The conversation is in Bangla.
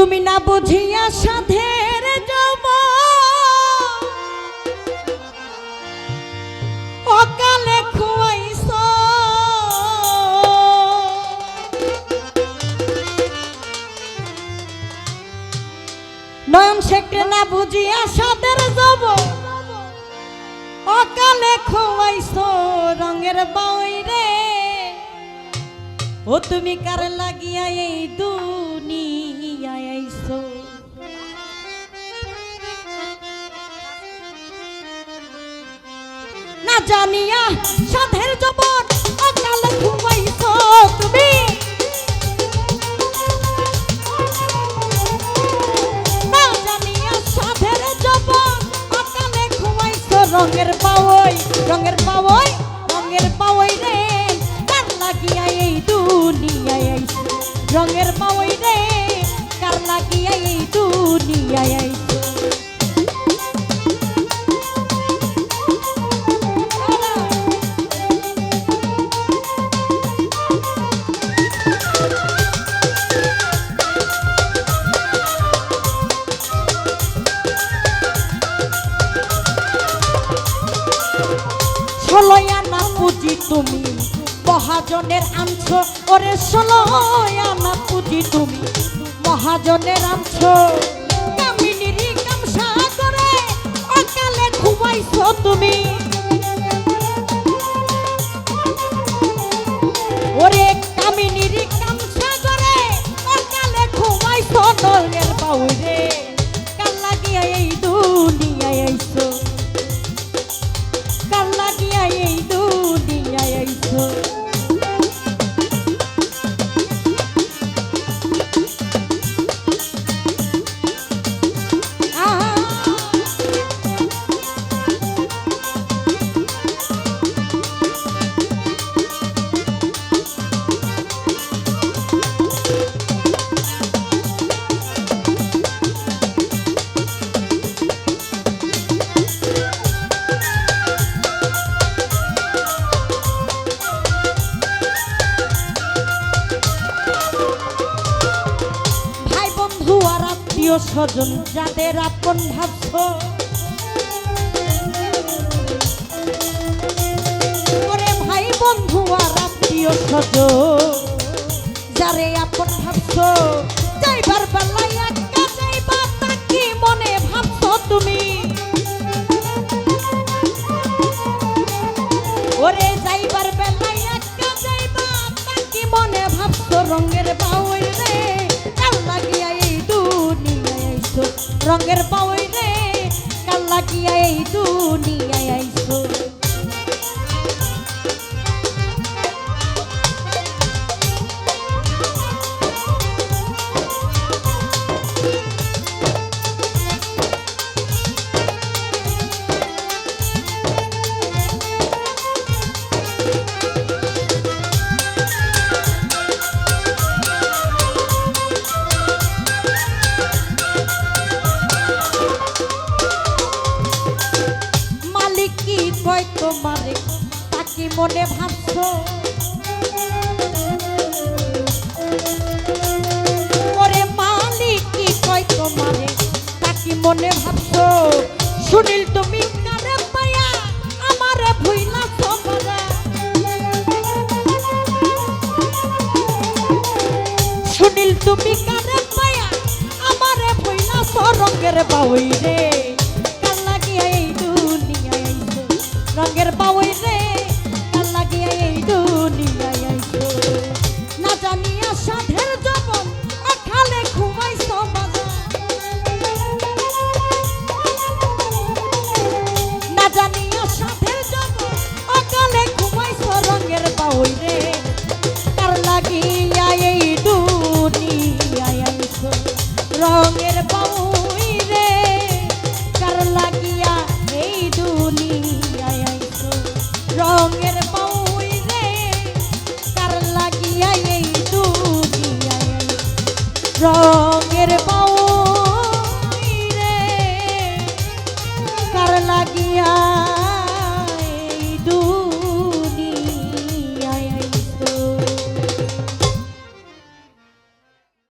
তুমি না বুঝিয়া সাধের যাব অকালে খুয়াইছ নয়ন শেখে না বুঝিয়া সাধের যাব অকালে খুয়াইছ রঙের বাউই রে ও তুমি কার লাগিয়া এই দুনিয়ায় আইছো না জানিয়া সাধের জবর অকাল ঘুমাইছো তুমি না জানিয়া সাধের জবর অকালে ঘুমাইছো রঙের পাওই রঙের পাওই রঙের পাওই রে কার লাগিয়া এই দুনিয়ায় আইছো রঙের পাওই রে কার লাগিয়া এই দুনিয়ায় আইছো ষোলোয়া না পুঁজি তুমি মহাজনের আনছো ওরে ষোলোয়া না পুঁজি তুমি মহাজনের আনছো কামিনীর কামসা করে অকালে ঘুমাইছো তুমি ওরে কামিনীর কামসা করে অকালে ঘুমাইছো নলের বাউই রে কাল লাগিয়া এই দুনিয়ায় আইছো কাল লাগিয়া এই দুনিয়ায় আইছো স্বজন যাদের আপন ভাবছো ওরে ভাই বন্ধু আর আত্মীয় স্বজন যারে আপন ভাবছো যাইবার বেলায় একা যাইবা তাকি মনে ভাবছো তুমি ওরে যাইবার বেলায় একা যাইবা তাকি মনে ভাবছো রঙের বাউই রে কাল লাগিয়া এই দুনিয়ায় আইছো রঙের বাউই রে কাল লাগিয়া এই দুনিয়ায় আইছো কয় তোমারে তাকি মনে ভাবছো ওরে মালিক কি কয় তোমারে তাকি মনে ভাবছো সুনীল তুমি কারে পায়া আমারে ভুইলাছো বলে সুনীল তুমি কারে পায়া আমারে ভুইলাছো রঙের বাউই রে কাল লাগিয়া এই রঙের বাউই রে কাল লাগিয়া এই দুনিয়ায় আইছো না জানিয়া সাধের জবন অকালে ঘুমাইছো বাজা না জানিয়া সাধের জবন অকালে ঘুমাইছো রঙের বাউই রে কার লাগিয়া এই দুনিয়ায় আইছো রঙের বাউই রে কার লাগিয়া এই দুনিয়ায় রঙের বাউই রে কার লাগিয়া এই দুনিয়ায় রঙের